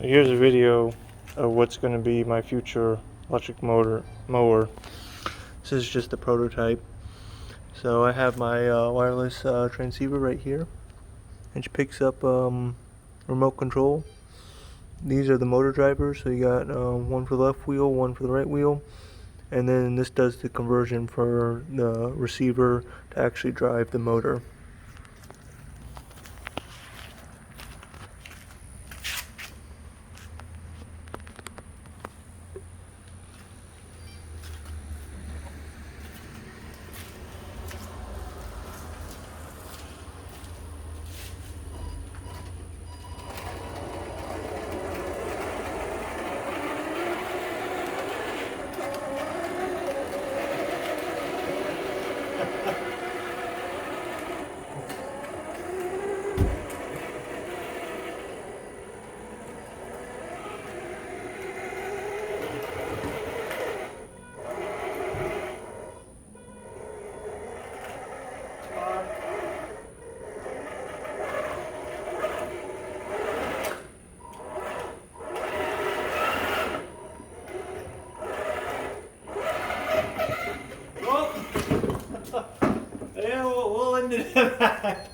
Here's a video of what's going to be my future electric mower. This is just a prototype. So I have my wireless transceiver right here, which picks up remote control. These are the motor drivers, so you got one for the left wheel, one for the right wheel, and then this does the conversion for the receiver to actually drive the motor. Yeah, we'll end it at that.